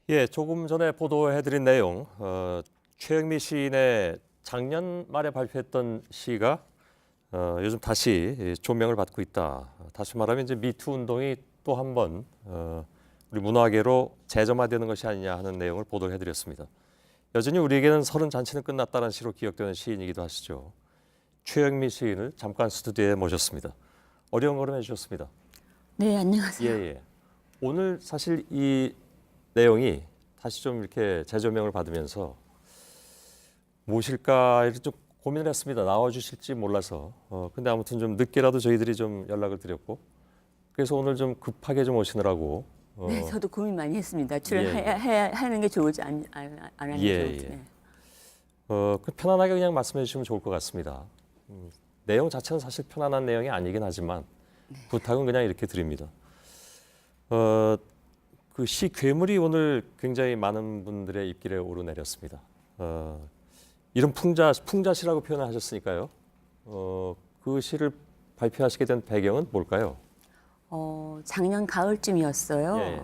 예, 조금 전에 보도해드린 내용, 최영미 시인의 작년 말에 발표했던 시가 요즘 다시 조명을 받고 있다. 다시 말하면 이제 미투 운동이 또 한 번 우리 문화계로 재점화되는 것이 아니냐 하는 내용을 보도해드렸습니다. 여전히 우리에게는 서른 잔치는 끝났다는 시로 기억되는 시인이기도 하시죠. 최영미 시인을 잠깐 스튜디오에 모셨습니다. 어려운 걸음 해주셨습니다. 네, 안녕하세요. 예. 오늘 사실 이 내용이 다시 좀 이렇게 재조명을 받으면서 무엇일까 이렇게 좀 고민을 했습니다. 나와주실지 몰라서. 근데 아무튼 좀 늦게라도 저희들이 좀 연락을 드렸고 그래서 오늘 좀 급하게 좀 오시느라고. 네, 저도 고민 많이 했습니다. 출연해야 예. 하는 게 좋을지 안 하는 게 좋을지. 예. 네. 그 편안하게 그냥 말씀해 주시면 좋을 것 같습니다. 내용 자체는 사실 편안한 내용이 아니긴 하지만 부탁은 그냥 이렇게 드립니다. 그 시 괴물이 오늘 굉장히 많은 분들의 입길에 오르내렸습니다. 이런 풍자시라고 표현을 하셨으니까요. 그 시를 발표하시게 된 배경은 뭘까요? 작년 가을쯤이었어요. 예.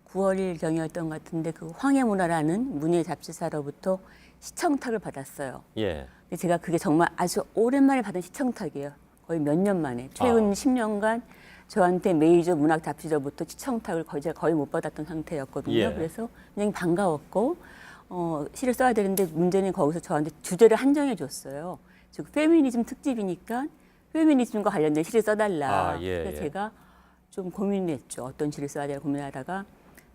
9월 1경이었던 것 같은데 그 황해문화라는 문예 잡지사로부터 시청탁을 받았어요. 예. 근데 제가 그게 정말 아주 오랜만에 받은 시청탁이에요. 거의 몇 년 만에. 최근 10년간 저한테 메이저 문학 잡지로부터 시청탁을 제가 거의 못 받았던 상태였거든요. 예. 그래서 굉장히 반가웠고 시를 써야 되는데 문제는 거기서 저한테 주제를 한정해 줬어요. 즉 페미니즘 특집이니까 페미니즘과 관련된 시를 써달라. 그래서 제가 좀 고민했죠. 어떤 시를 써야 되나 고민하다가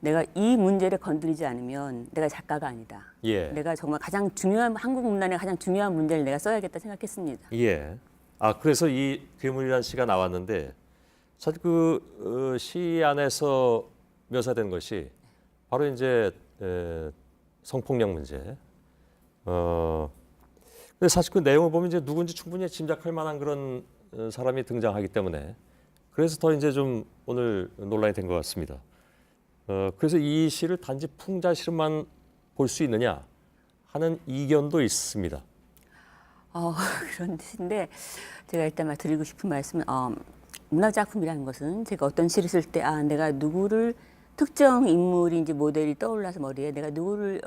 내가 이 문제를 건드리지 않으면 내가 작가가 아니다. 예. 내가 정말 가장 중요한 한국 문단의 가장 중요한 문제를 내가 써야겠다 생각했습니다. 예. 그래서 이 괴물이라는 시가 나왔는데 사실 그 시 안에서 묘사된 것이 바로 이제 성폭력 문제. 근데 사실 그 내용을 보면 이제 누군지 충분히 짐작할 만한 그런 사람이 등장하기 때문에 그래서 더 이제 좀 오늘 논란이 된 것 같습니다. 그래서 이 시를 단지 풍자시로만 볼 수 있느냐 하는 이견도 있습니다. 그런 뜻인데 제가 일단 드리고 싶은 말씀은 문학작품이라는 것은 제가 어떤 시를 쓸 때 내가 누구를 특정 인물인지 모델이 떠올라서 머리에 내가 누구를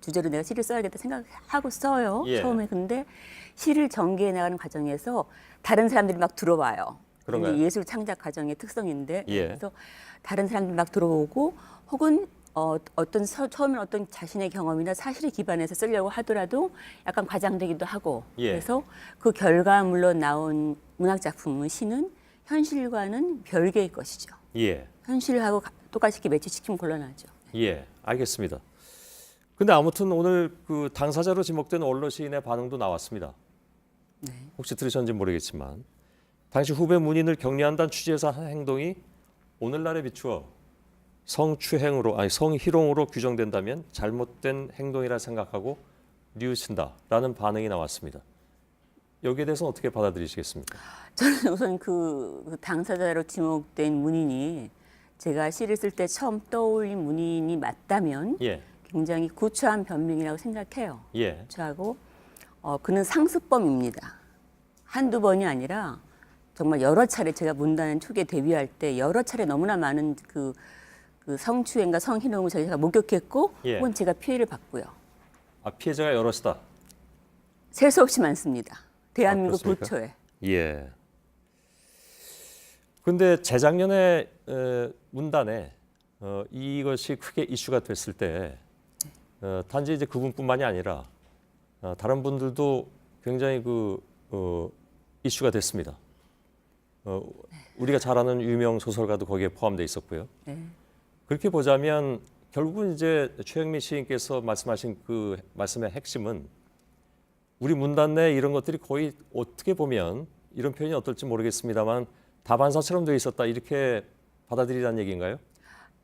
주제로 내가 시를 써야겠다 생각하고 써요. 예. 처음에. 근데 시를 전개해 나가는 과정에서 다른 사람들이 막 들어와요. 그런가요? 이제 예술 창작 과정의 특성인데 예. 그래서 다른 사람들이 막 들어오고 혹은 처음에 어떤 자신의 경험이나 사실에 기반해서 쓰려고 하더라도 약간 과장되기도 하고 예. 그래서 그 결과물로 나온 문학 작품은 시는 현실과는 별개의 것이죠. 예. 현실하고 똑같이 이렇게 매치시키면 곤란하죠. 예. 알겠습니다. 근데 아무튼 오늘 그 당사자로 지목된 원로 시인의 반응도 나왔습니다. 네. 혹시 들으셨는지 모르겠지만 당시 후배 문인을 격려한다는 취지에서 한 행동이 오늘날에 비추어 성희롱으로 규정된다면 잘못된 행동이라 생각하고 뉘우친다라는 반응이 나왔습니다. 여기에 대해서 어떻게 받아들이시겠습니까? 저는 우선 그 당사자로 지목된 문인이 제가 시를 쓸 때 처음 떠올린 문인이 맞다면 예. 굉장히 구차한 변명이라고 생각해요. 예. 구차하고 그는 상습범입니다. 한두 번이 아니라 정말 여러 차례 제가 문단 초기에 데뷔할 때 여러 차례 너무나 많은 그 성추행과 성희롱을 제가 목격했고 예. 혹은 제가 피해를 봤고요. 피해자가 여럿이다. 셀 수 없이 많습니다. 대한민국 그렇습니까? 부처에. 예. 근데 재작년에 문단에 이것이 크게 이슈가 됐을 때 단지 이제 그분뿐만이 아니라 다른 분들도 굉장히 이슈가 됐습니다. 우리가 잘 아는 유명 소설가도 거기에 포함되어 있었고요. 네. 그렇게 보자면 결국은 이제 최영미 시인께서 말씀하신 그 말씀의 핵심은 우리 문단 내 이런 것들이 거의 어떻게 보면 이런 표현이 어떨지 모르겠습니다만 다반사처럼 되어 있었다 이렇게 받아들이라는 얘기인가요?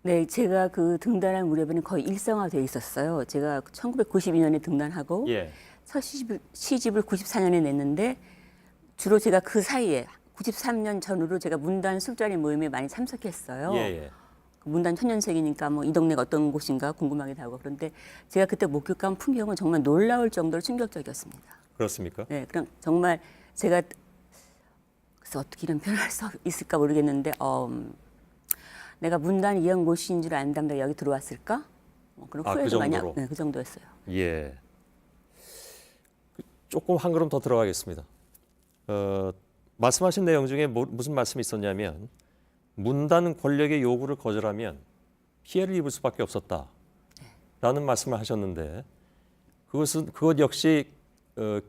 네, 제가 그 등단한 무렵에는 거의 일상화되어 있었어요. 제가 1992년에 등단하고 예. 첫 시집을 94년에 냈는데 주로 제가 그 사이에 93년 전후로 제가 문단 술자리 모임에 많이 참석했어요. 예. 문단 천년색이니까 이 동네가 어떤 곳인가 궁금하기도 하고 그런데 제가 그때 목격한 풍경은 정말 놀라울 정도로 충격적이었습니다. 그렇습니까? 네, 그럼 정말 제가 그래서 어떻게 이런 표현을 할 수 있을까 모르겠는데 내가 문단 이영모 씨인 줄 안다면 내가 여기 들어왔을까? 그런 그 후회도 많이 정도로? 네, 그 정도였어요. 예. 조금 한 걸음 더 들어가겠습니다. 말씀하신 내용 중에 무슨 말씀이 있었냐면 문단 권력의 요구를 거절하면 피해를 입을 수밖에 없었다라는 말씀을 하셨는데 그것 역시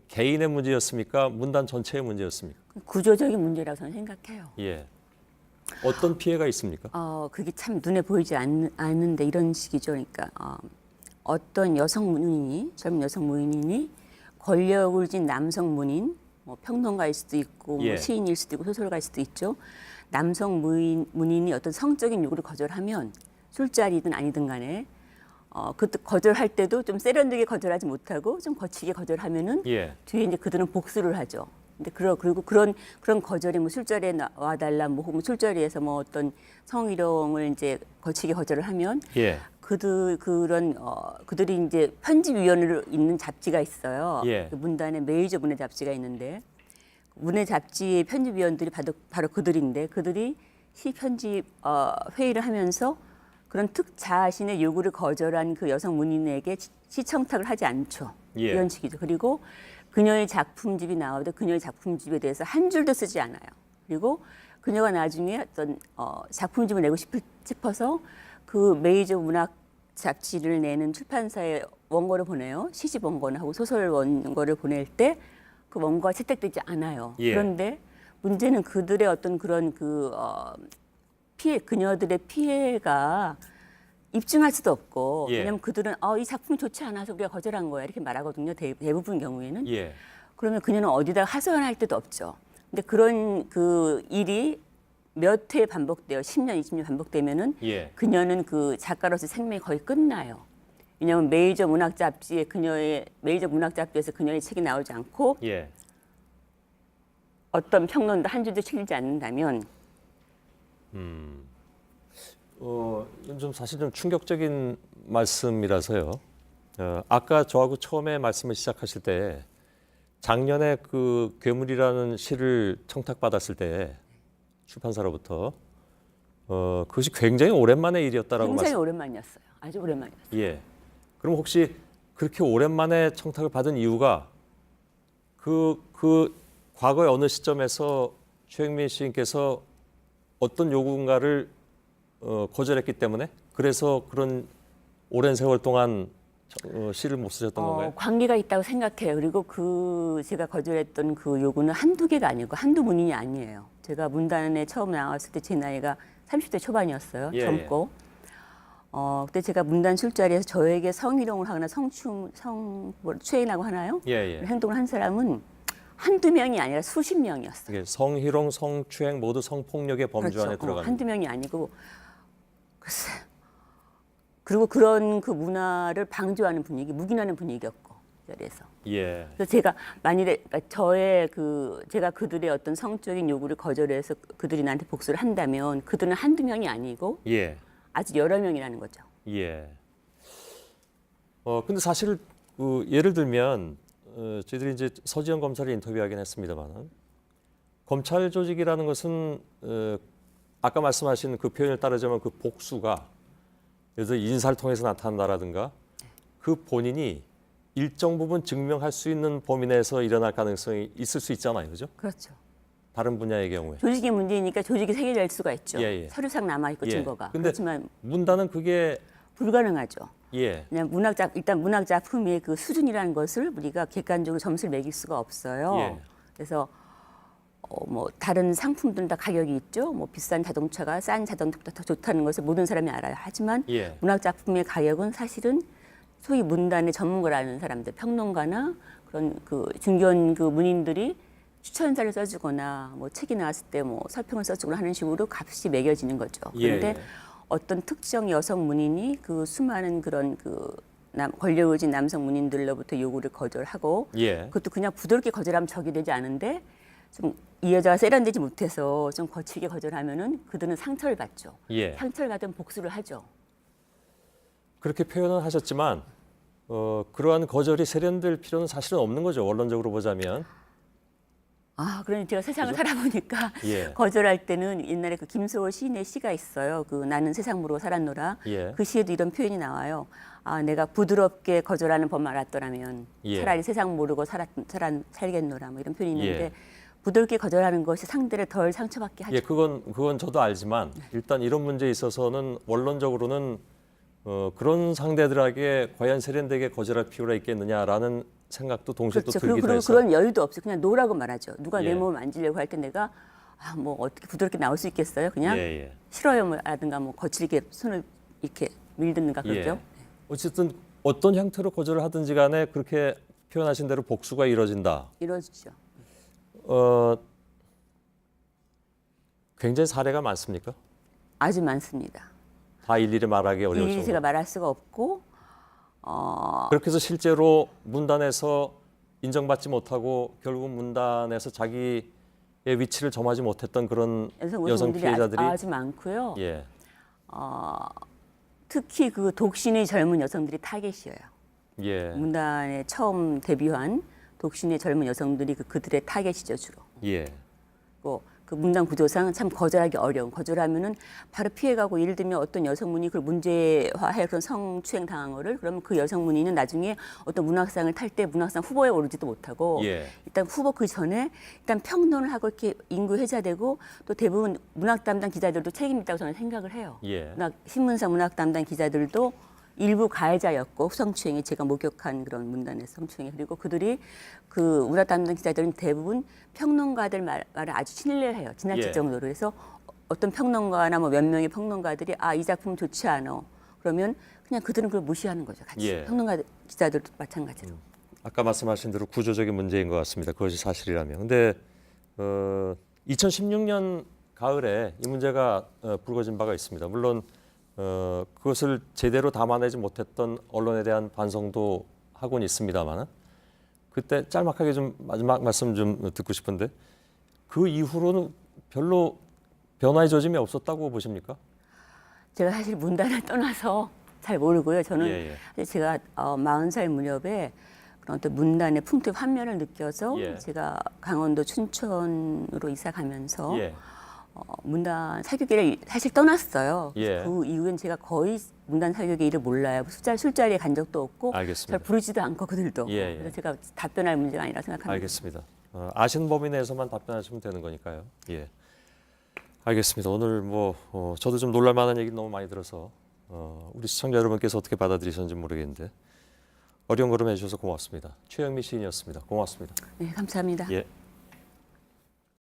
개인의 문제였습니까? 문단 전체의 문제였습니까? 구조적인 문제라고 저는 생각해요. 예. 어떤 피해가 있습니까? 그게 참 눈에 보이지 않는데 이런 식이죠. 그러니까 어떤 여성 문인이 젊은 여성 문인이 권력을 쥔 남성 문인, 뭐 평론가일 수도 있고 예. 뭐 시인일 수도 있고 소설가일 수도 있죠. 남성 문인이 어떤 성적인 요구를 거절하면 술자리든 아니든 간에 그 거절할 때도 좀 세련되게 거절하지 못하고 좀 거칠게 거절하면은 예. 뒤에 이제 그들은 복수를 하죠. 근데 그리고 그런 거절이 뭐 술자리에 나와달라, 뭐 혹은 술자리에서 뭐 어떤 성희롱을 이제 거치게 거절을 하면 예. 그들이 이제 편집위원으로 있는 잡지가 있어요. 예. 그 문단에 메이저 문예 잡지가 있는데 문예 잡지의 편집위원들이 바로 그들인데 그들이 시 편집 회의를 하면서 그런 자신의 요구를 거절한 그 여성 문인에게 시청탁을 하지 않죠. 예. 이런 식이죠. 그리고 그녀의 작품집이 나와도 그녀의 작품집에 대해서 한 줄도 쓰지 않아요. 그리고 그녀가 나중에 어떤 작품집을 내고 싶어서 그 메이저 문학 잡지를 내는 출판사에 원고를 보내요. 시집 원고나 하고 소설 원고를 보낼 때 그 원고가 채택되지 않아요. 예. 그런데 문제는 그들의 어떤 그런 그녀들의 피해가 입증할 수도 없고 예. 왜냐하면 그들은 이 작품이 좋지 않아서 우리가 거절한 거야 이렇게 말하거든요. 대부분 경우에는. 예. 그러면 그녀는 어디다가 하소연할 데도 없죠. 근데 그런 그 일이 몇 회 반복돼요. 10년, 20년 반복되면은 예. 그녀는 그 작가로서 생명이 거의 끝나요. 왜냐하면 메이저 문학 잡지에 메이저 문학 잡지에서 그녀의 책이 나오지 않고 예. 어떤 평론도 한 줄도 실리지 않는다면 이건 좀 사실 좀 충격적인 말씀이라서요. 아까 저하고 처음에 말씀을 시작하실 때 작년에 그 괴물이라는 시를 청탁받았을 때 출판사로부터 그것이 굉장히 오랜만의 일이었다라고 굉장히 오랜만이었어요. 아주 오랜만이었어요. 예. 그럼 혹시 그렇게 오랜만에 청탁을 받은 이유가 그 과거의 어느 시점에서 최영민 시인께서 어떤 요구인가를 거절했기 때문에 그래서 그런 오랜 세월 동안 시를 못 쓰셨던 건가요? 관계가 있다고 생각해요. 그리고 제가 거절했던 그 요구는 한두 개가 아니고 한두 문인이 아니에요. 제가 문단에 처음 나왔을 때 제 나이가 30대 초반이었어요. 예, 젊고. 그때 제가 문단 술자리에서 저에게 성희롱을 하거나 추행이라고 하나요? 예, 예. 행동을 한 사람은 한두 명이 아니라 수십 명이었어요. 이게 성희롱, 성추행 모두 성폭력의 범주 그렇죠. 안에 들어가는. 한두 명이 아니고 글쎄. 그리고 그런 그 문화를 방조하는 분위기, 묵인하는 분위기였고 자리에서. 예. 그래서 제가 만일에 그러니까 제가 그들의 어떤 성적인 요구를 거절해서 그들이 나한테 복수를 한다면 그들은 한두 명이 아니고 예. 아주 여러 명이라는 거죠. 예. 근데 사실 예를 들면 저희들이 이제 서지현 검사를 인터뷰하긴 했습니다만 검찰 조직이라는 것은 아까 말씀하신 그 표현을 따르자면 그 복수가 예를 들어 인사를 통해서 나타난다라든가 그 본인이 일정 부분 증명할 수 있는 범위 내에서 일어날 가능성이 있을 수 있잖아요, 그죠? 그렇죠. 다른 분야의 경우에. 조직의 문제니까 조직이 세계될 수가 있죠. 예, 예. 서류상 남아있고 예. 증거가. 근데 그렇지만 문단은 그게 불가능하죠. 예, 그냥 일단 문학 작품의 그 수준이라는 것을 우리가 객관적으로 점수를 매길 수가 없어요. 예. 그래서 뭐 다른 상품들은 다 가격이 있죠. 뭐 비싼 자동차가 싼 자동차보다 더 좋다는 것을 모든 사람이 알아요. 하지만 예. 문학 작품의 가격은 사실은 소위 문단의 전문가라는 사람들, 평론가나 그런 그 중견 그 문인들이 추천사를 써주거나 뭐 책이 나왔을 때 뭐 설평을 써주거나 하는 식으로 값이 매겨지는 거죠. 그런데 예. 어떤 특정 여성 문인이 그 수많은 그런 권력을 쥔 남성 문인들로부터 요구를 거절하고 예. 그것도 그냥 부드럽게 거절하면 적이 되지 않은데 좀 이 여자가 세련되지 못해서 좀 거칠게 거절하면은 그들은 상처를 받죠. 예. 상처를 받으면 복수를 하죠. 그렇게 표현을 하셨지만 그러한 거절이 세련될 필요는 사실은 없는 거죠. 원론적으로 보자면. 그러니 제가 세상을 살아보니까 예. 거절할 때는 옛날에 그 김소월 시인의 시가 있어요. 그 나는 세상 모르고 살았노라. 예. 그 시에도 이런 표현이 나와요. 내가 부드럽게 거절하는 법만 알았더라면 예. 차라리 세상 모르고 살겠노라. 뭐 이런 표현이 있는데 예. 부드럽게 거절하는 것이 상대를 덜 상처받게 하죠. 예, 그건 저도 알지만 일단 이런 문제에 있어서는 원론적으로는 그런 상대들에게 과연 세련되게 거절할 필요가 있겠느냐라는 생각도 동시에 그렇죠. 또 들기도 그리고 해서 그런 여유도 없어요. 그냥 노라고 말하죠. 누가 예. 내 몸을 만지려고 할 때 내가 뭐 어떻게 부드럽게 나올 수 있겠어요? 그냥 예. 싫어요라든가 뭐 거칠게 손을 이렇게 밀든가 그러죠. 예. 어쨌든 어떤 형태로 거절을 하든지 간에 그렇게 표현하신 대로 복수가 이루어진다. 이루어지죠. 굉장히 사례가 많습니까? 아주 많습니다. 다 일일이 말하기 어려울 일일이 정도. 제가 말할 수가 없고 그렇게 해서 실제로 문단에서 인정받지 못하고 결국 문단에서 자기의 위치를 점하지 못했던 그런 여성 피해자들이 아주 많고요. 예. 특히 그 독신의 젊은 여성들이 타겟이에요. 예. 문단에 처음 데뷔한 독신의 젊은 여성들이 그들의 타겟이죠 주로. 예. 그 문단 구조상 참 거절하기 어려운. 거절하면은 바로 피해가고 예를 들면 어떤 여성문이 그걸 문제화해 그런 성추행 당한 거를 그러면 그 여성문의는 나중에 어떤 문학상을 탈 때 문학상 후보에 오르지도 못하고 예. 일단 후보 그 전에 일단 평론을 하고 이렇게 인구 회자되고 또 대부분 문학 담당 기자들도 책임이 있다고 저는 생각을 해요. 예. 신문사 문학 담당 기자들도 일부 가해자였고 성추행에 제가 목격한 그런 문단의 성추행에 그리고 그들이 그 문학 담당 기자들은 대부분 평론가들 말을 아주 신뢰해요. 지나칠 예. 정도로. 그래서 어떤 평론가나 뭐 몇 명의 평론가들이 이 작품 좋지 않아. 그러면 그냥 그들은 그걸 무시하는 거죠. 같이. 예. 평론가 기자들도 마찬가지로. 아까 말씀하신 대로 구조적인 문제인 것 같습니다. 그것이 사실이라면. 근데 2016년 가을에 이 문제가 불거진 바가 있습니다. 물론 그것을 제대로 담아내지 못했던 언론에 대한 반성도 하고는 있습니다만 그때 짤막하게 좀 마지막 말씀 좀 듣고 싶은데 그 이후로는 별로 변화의 조짐이 없었다고 보십니까? 제가 사실 문단을 떠나서 잘 모르고요. 저는 예. 제가 40살 무렵에 그런 어떤 문단의 풍토의 환멸을 느껴서 예. 제가 강원도 춘천으로 이사 가면서 예. 문단 사교계를 사실 떠났어요. 예. 그 이후엔 제가 거의 문단 사교계 일을 몰라요. 술자리에 간 적도 없고 알겠습니다. 잘 부르지도 않고 그들도. 예. 그래서 제가 답변할 문제가 아니라 생각합니다. 알겠습니다. 아시는 범위 내에서만 답변하시면 되는 거니까요. 예. 알겠습니다. 오늘 저도 좀 놀랄만한 얘기 너무 많이 들어서 우리 시청자 여러분께서 어떻게 받아들이셨는지 모르겠는데 어려운 걸음 해주셔서 고맙습니다. 최영미 시인이었습니다. 고맙습니다. 네, 감사합니다. 예.